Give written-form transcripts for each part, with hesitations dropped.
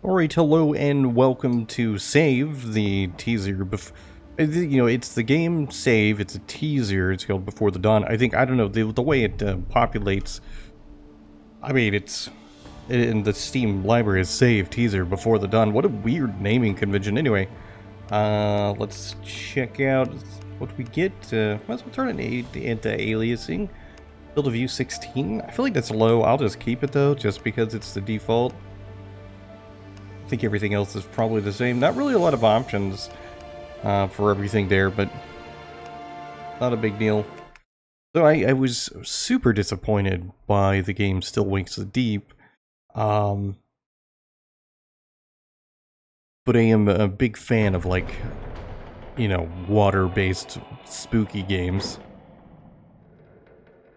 Alright, hello and welcome to Save, the teaser. It's the game Save, it's a teaser, it's called Before the Dawn. I don't know, the way it populates, it's in the Steam library is Save, Teaser, Before the Dawn. What a weird naming convention. Anyway, let's check out what we get. Might as well turn it into aliasing. Build a view 16. I feel like that's low. I'll just keep it though, just because it's the default. I think everything else is probably the same. Not really a lot of options for everything there, but not a big deal. So I was super disappointed by the game Still Wakes the Deep. But I am a big fan of, like, water-based spooky games.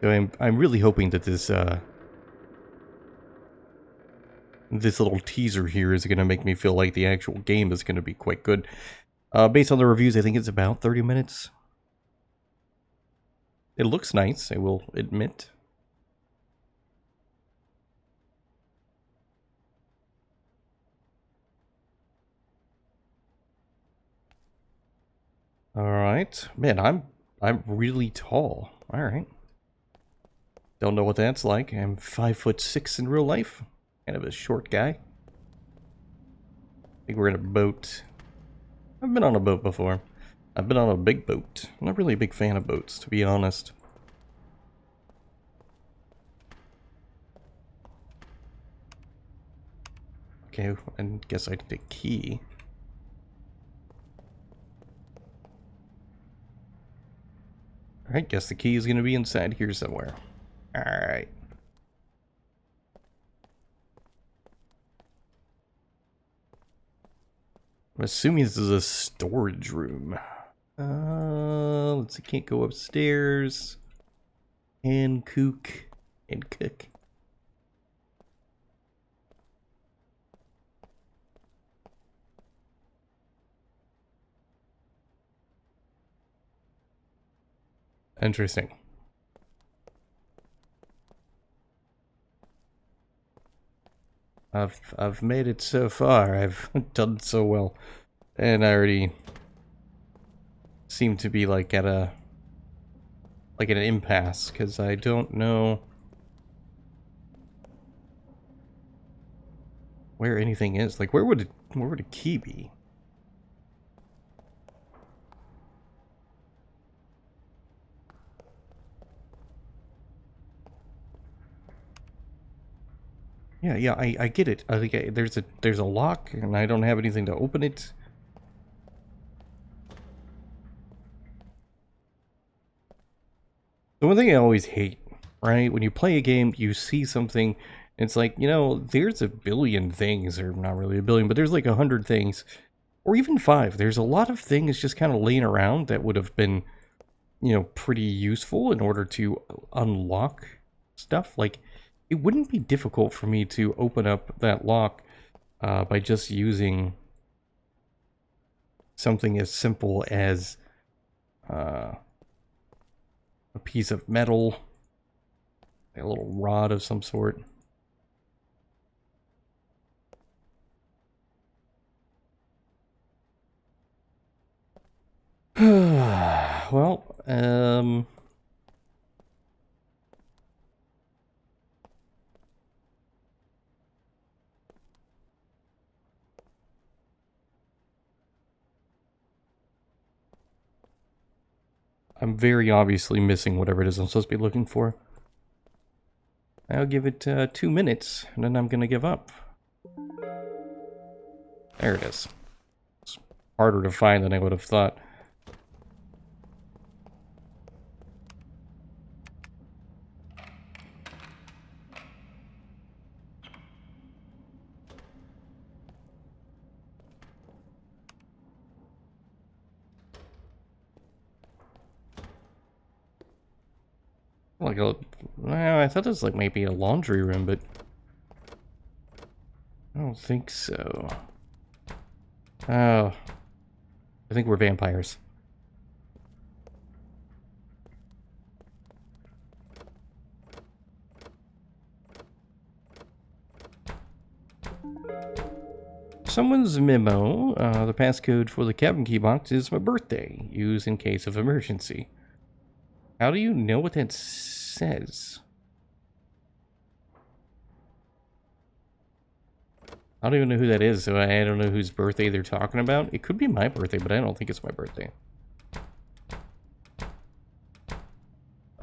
So I'm really hoping that this little teaser here is going to make me feel like the actual game is going to be quite good. Based on the reviews, I think it's about 30 minutes. It looks nice, I will admit. Alright. Man, I'm really tall. Alright. Don't know what that's like. I'm 5'6" in real life. Kind of a short guy. I think we're in a boat. I've been on a boat before. I've been on a big boat. I'm not really a big fan of boats, to be honest. Okay, I guess I need a key. Alright, guess the key is going to be inside here somewhere. Alright. I'm assuming this is a storage room. Let's see, can't go upstairs. And cook. And cook. Interesting. I've made it so far. I've done so well. And I already seem to be like at an impasse, because I don't know where anything is. Like, where would a key be? Yeah, I get it. I think there's a lock, and I don't have anything to open it. The one thing I always hate, right? When you play a game, you see something, it's like, there's a billion things, or not really a billion, but there's like 100 things, or even 5. There's a lot of things just kind of laying around that would have been, pretty useful in order to unlock stuff. Like, it wouldn't be difficult for me to open up that lock by just using something as simple as a piece of metal, a little rod of some sort. Well, I'm very obviously missing whatever it is I'm supposed to be looking for. I'll give it 2 minutes, and then I'm gonna give up. There it is. It's harder to find than I would have thought. Like well, I thought it was like maybe a laundry room, but I don't think so. Oh, I think we're vampires. someone's memo, the passcode for the cabin key box is my birthday. Use in case of emergency. How do you know what that says? I don't even know who that is, so I don't know whose birthday they're talking about. It could be my birthday, but I don't think it's my birthday.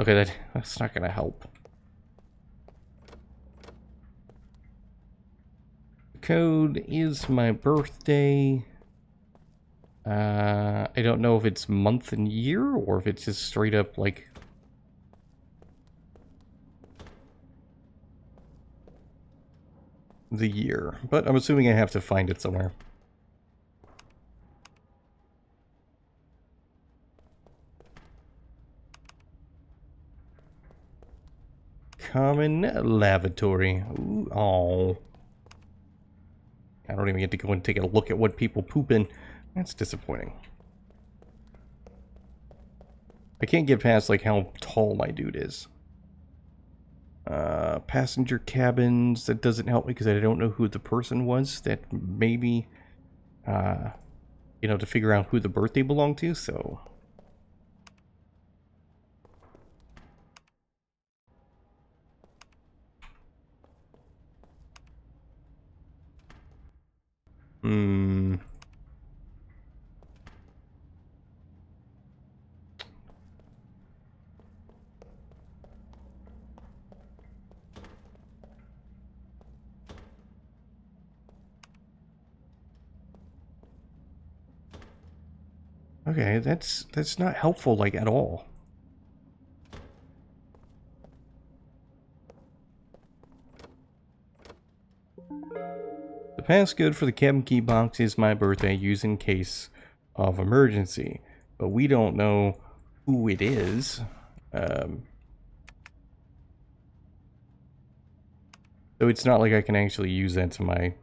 Okay, that's not gonna help. The code is my birthday. I don't know if it's month and year, or if it's just straight up, like... the year. But I'm assuming I have to find it somewhere. Common lavatory. Ooh, oh. I don't even get to go and take a look at what people poop in. That's disappointing. I can't get past, like, how tall my dude is. Passenger cabins. That doesn't help me because I don't know who the person was that maybe, you know, to figure out who the birthday belonged to, so... Okay, that's not helpful, like, at all. The passcode for the cabin key box is my birthday, used in case of emergency. But we don't know who it is. So it's not like I can actually use that to my...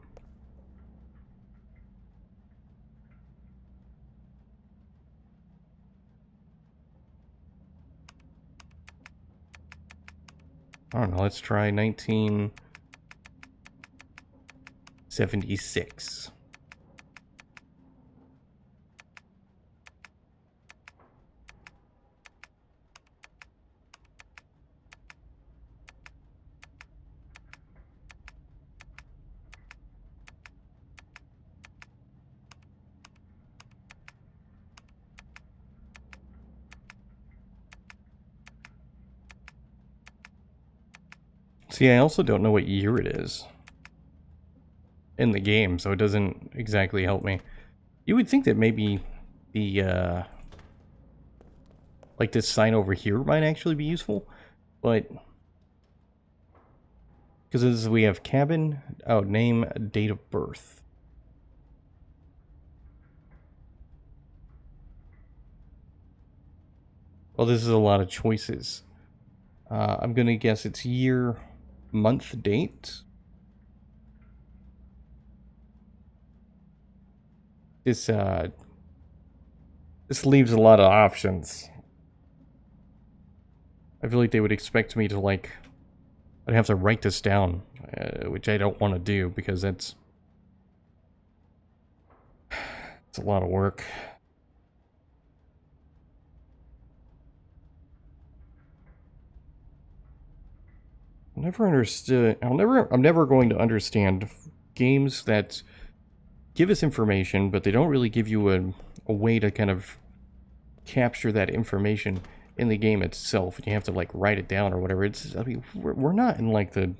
I don't know, let's try 1976. See, I also don't know what year it is in the game, so it doesn't exactly help me. You would think that maybe the, like this sign over here might actually be useful, but... because we have cabin, oh, name, date of birth. Well, this is a lot of choices. I'm gonna guess it's year, month, date. This leaves a lot of options. I feel like they would expect me to, like, I'd have to write this down, which I don't want to do because it's a lot of work. I never understood. I'm never going to understand games that give us information, but they don't really give you a way to kind of capture that information in the game itself. And you have to, like, write it down or whatever. It's, I mean, we're not in, like, the,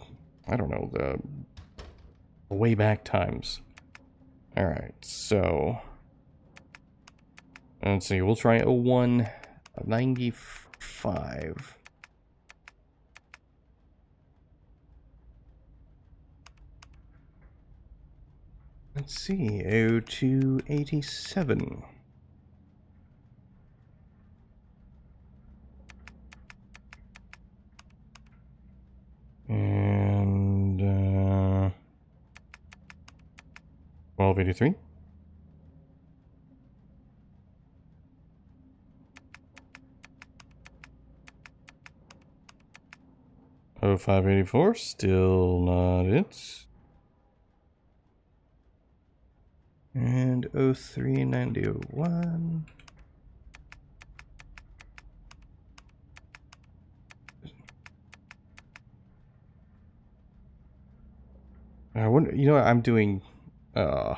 I don't know, the way back times. All right, so let's see. We'll try 01 95. Let's see, 02 87. And 1283. Oh, 584, still not it. And 039001. I wonder, you know what I'm doing? I've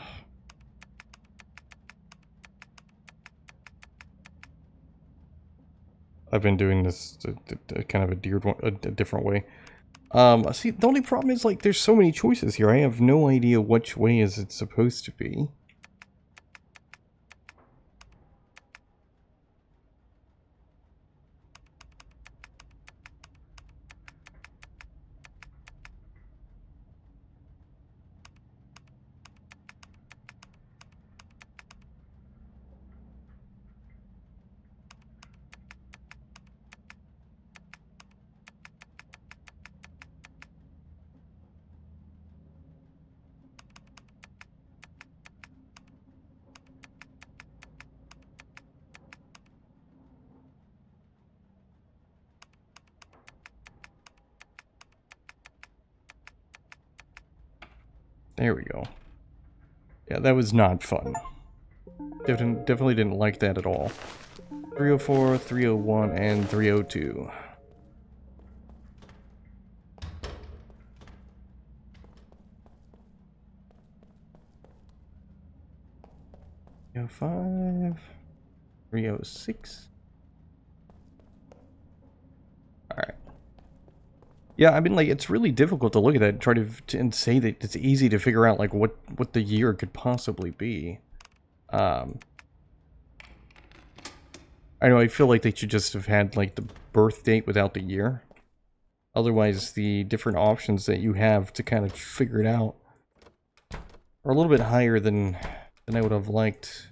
been doing this kind of a different way. See, the only problem is, like, there's so many choices here. I have no idea which way is it supposed to be. There we go. Yeah, that was not fun. Definitely didn't like that at all. 304, 301, and 302. Oh, 5, 306. Alright. Yeah, I mean, like, it's really difficult to look at that and try and say that it's easy to figure out, like, what the year could possibly be. I know, I feel like they should just have had, like, the birth date without the year. Otherwise, the different options that you have to kind of figure it out are a little bit higher than I would have liked.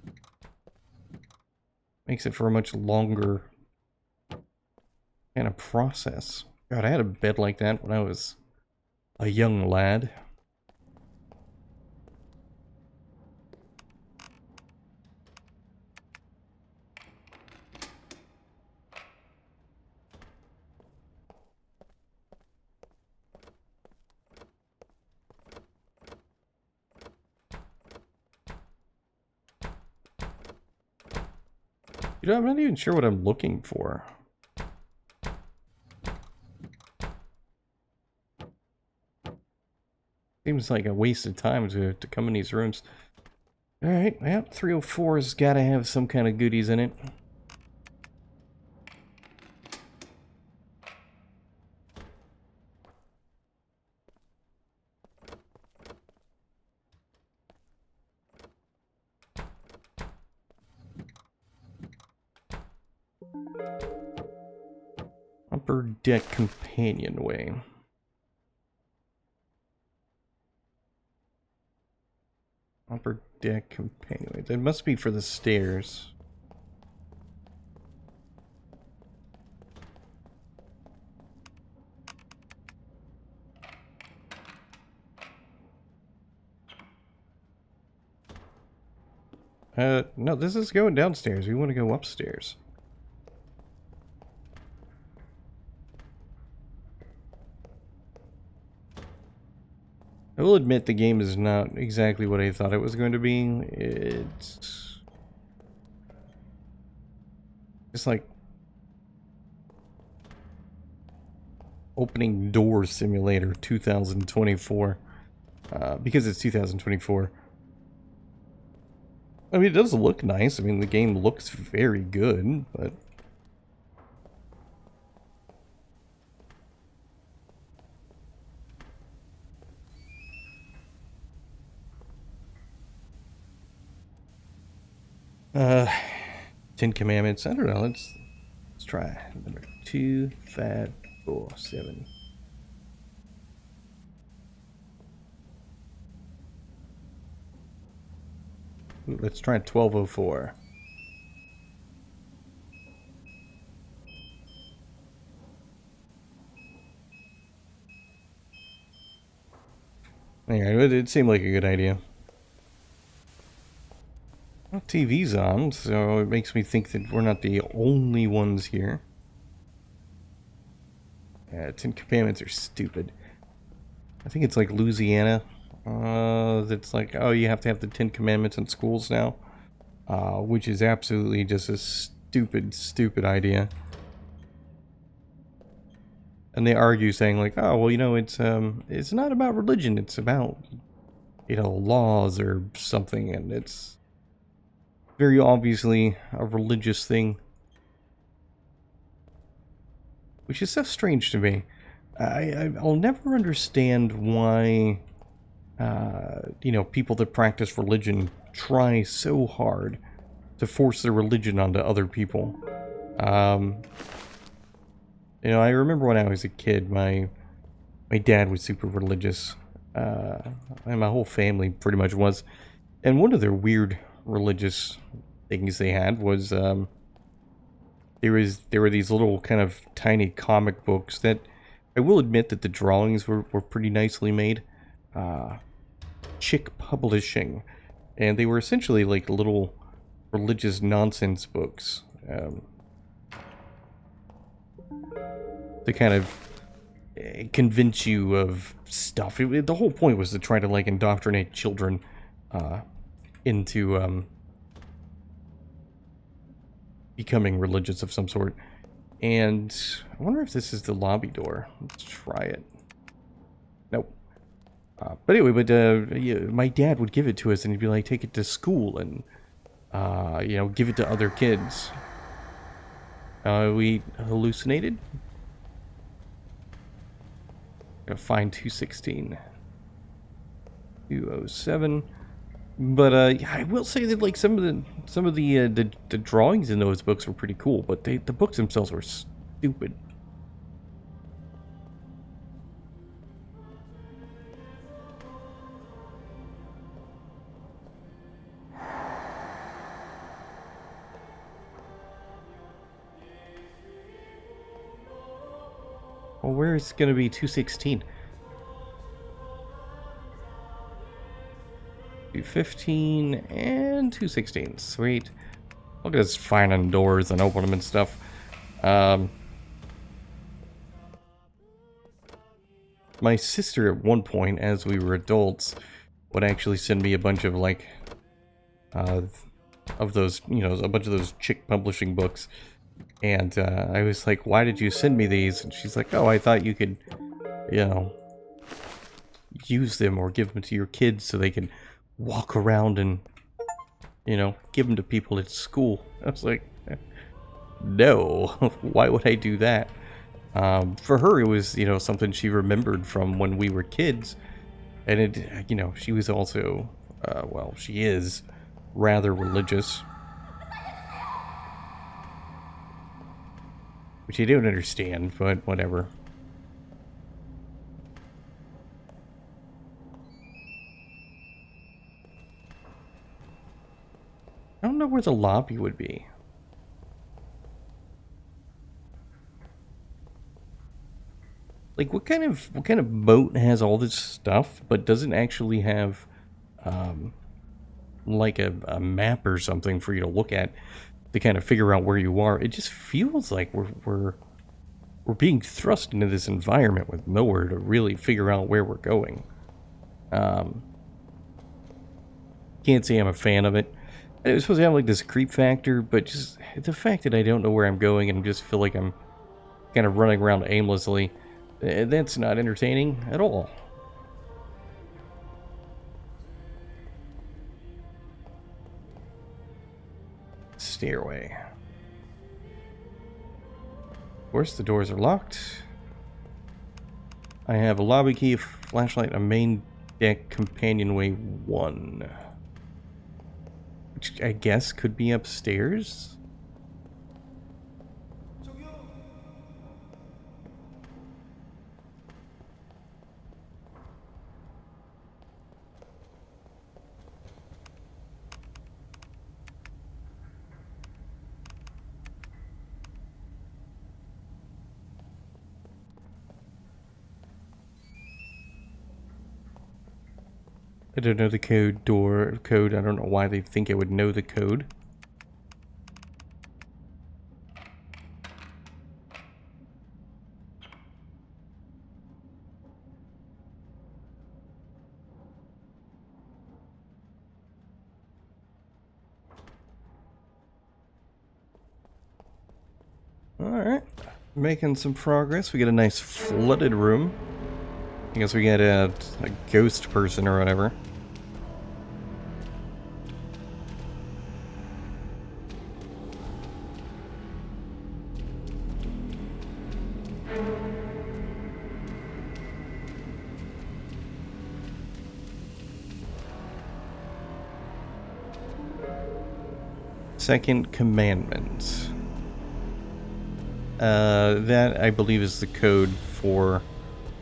Makes it for a much longer kind of process. God, I had a bed like that when I was a young lad. You know, I'm not even sure what I'm looking for. Seems like a waste of time to come in these rooms. Alright, well, 304's gotta have some kind of goodies in it. Upper deck companionway. Upper deck companionway. That must be for the stairs. No, this is going downstairs. We want to go upstairs. I will admit the game is not exactly what I thought it was going to be. It's like opening door simulator 2024. Because it's 2024. I mean, it does look nice. I mean, the game looks very good, but... Ten Commandments. I don't know. Let's try number 2, 5, 4, 7. Ooh, let's try 1204. Anyway, it seemed like a good idea. Well, TV's on, so it makes me think that we're not the only ones here. Yeah, Ten Commandments are stupid. I think it's like Louisiana That's like, oh, you have to have the Ten Commandments in schools now, which is absolutely just a stupid, stupid idea. And they argue saying like, oh, well, it's not about religion, it's about, laws or something, and it's very obviously a religious thing, which is so strange to me. I'll never understand why, people that practice religion try so hard to force their religion onto other people. Um, I remember when I was a kid, my dad was super religious, and my whole family pretty much was. And one of their weird religious things they had was there were these little kind of tiny comic books that I will admit that the drawings were pretty nicely made. Chick Publishing, and they were essentially like little religious nonsense books, to kind of convince you of stuff. The whole point was to try to like indoctrinate children into becoming religious of some sort. And I wonder if this is the lobby door. Let's try it. Nope. But anyway, yeah, my dad would give it to us, and he'd be like, take it to school and, give it to other kids. We hallucinated? Gotta find 216. 207. But I will say that like some of the drawings in those books were pretty cool, but the books themselves were stupid. Well, where is gonna be 216? 215 and 216. Sweet. Look at us finding doors and opening them and stuff. My sister at one point, as we were adults, would actually send me a bunch of like, of those, a bunch of those chick publishing books. And I was like, why did you send me these? And she's like, oh, I thought you could, use them or give them to your kids so they can walk around and, give them to people at school. I was like, no, why would I do that? For her, it was, something she remembered from when we were kids. And it, she was also, well, she is rather religious. Which I don't understand, but whatever. I don't know where the lobby would be. Like, what kind of boat has all this stuff, but doesn't actually have, like a map or something for you to look at to kind of figure out where you are? It just feels like we're being thrust into this environment with nowhere to really figure out where we're going. Can't say I'm a fan of it. It was supposed to have like this creep factor, but just the fact that I don't know where I'm going and just feel like I'm kind of running around aimlessly, that's not entertaining at all. Stairway. Of course, the doors are locked. I have a lobby key, a flashlight, a main deck companionway 1. Which I guess could be upstairs? I don't know the code. I don't know why they think I would know the code. Alright. Making some progress. We get a nice flooded room. I guess we get a ghost person or whatever. Second commandment. That, I believe, is the code for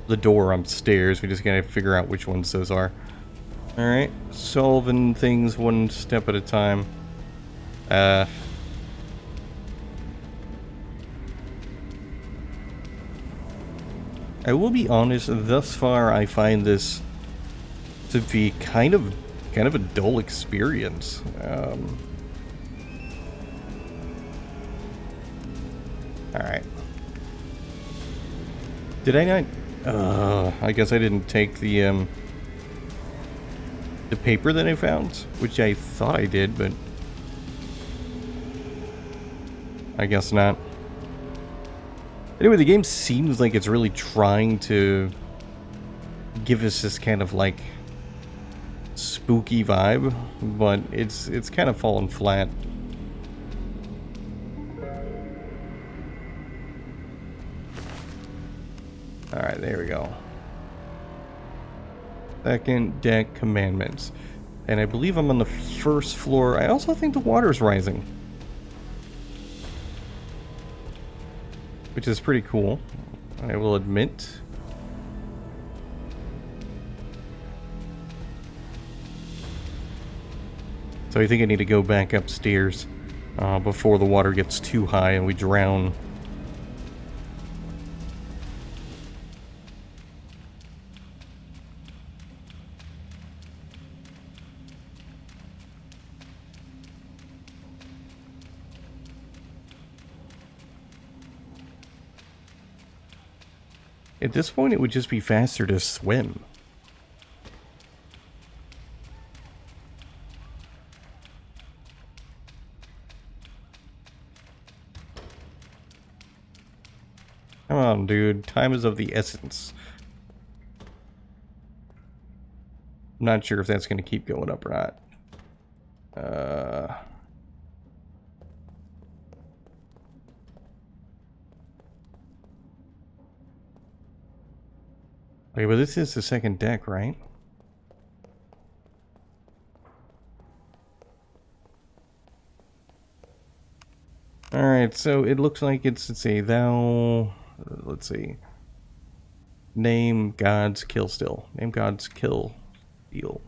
the door upstairs. We just gotta figure out which ones those are. Alright, solving things one step at a time. I will be honest, thus far I find this to be kind of a dull experience. Alright. Did I not... I guess I didn't take the paper that I found, which I thought I did, but I guess not. Anyway, the game seems like it's really trying to give us this kind of like spooky vibe, but it's kind of fallen flat. Alright, there we go. Second deck commandments. And I believe I'm on the first floor. I also think the water's rising, which is pretty cool, I will admit. So I think I need to go back upstairs before the water gets too high and we drown. At this point, it would just be faster to swim. Come on, dude. Time is of the essence. I'm not sure if that's going to keep going up or not. Okay, but this is the second deck, right? Alright, so it looks like it's a thou... let's see. Name God's kill still. Name God's kill deal.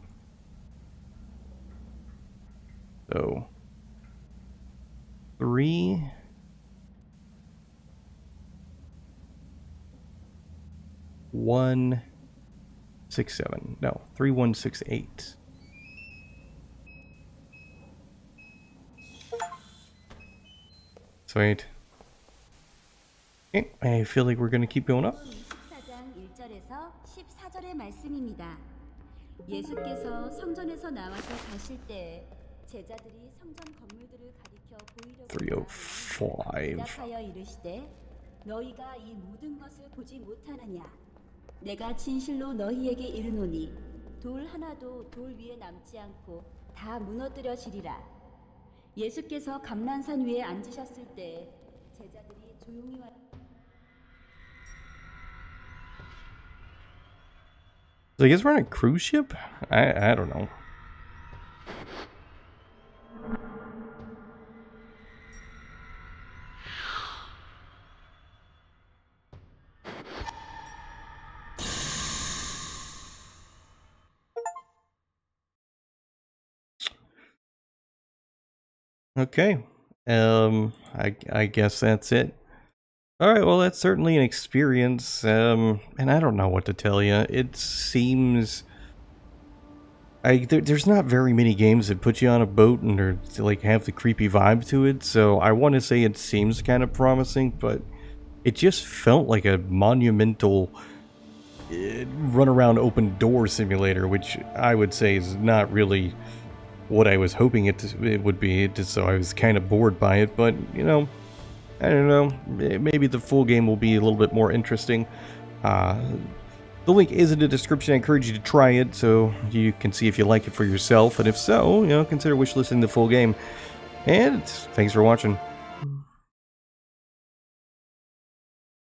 So 3... 1 6 7. No, 3 1 6 8. Sweet. Okay, I feel like we're gonna keep going up. 14장 1절에서 14절의 말씀입니다. 예수께서 성전에서 나와서 가실 때 제자들이 성전 건물들을 가리켜 보이려고 305. 대답하여 이르시되 너희가 이 모든 것을 보지 못하느냐 내가 진실로 너희에게 이르노니 돌 하나도 돌 위에 남지 않고 다 무너뜨려지리라. 예수께서 감난산 위에 앉으셨을 때 제자들이 조용히 와 So I guess we're on a cruise ship? I don't know. Okay. I guess that's it. Alright, well that's certainly an experience, and I don't know what to tell you. It seems... there's not very many games that put you on a boat and are, like, have the creepy vibe to it, so I want to say it seems kind of promising, but it just felt like a monumental run around open door simulator, which I would say is not really what I was hoping it would be, so I was kind of bored by it, but, you know, I don't know, maybe the full game will be a little bit more interesting. The link is in the description. I encourage you to try it so you can see if you like it for yourself, and if so, consider wishlisting the full game. And thanks for watching.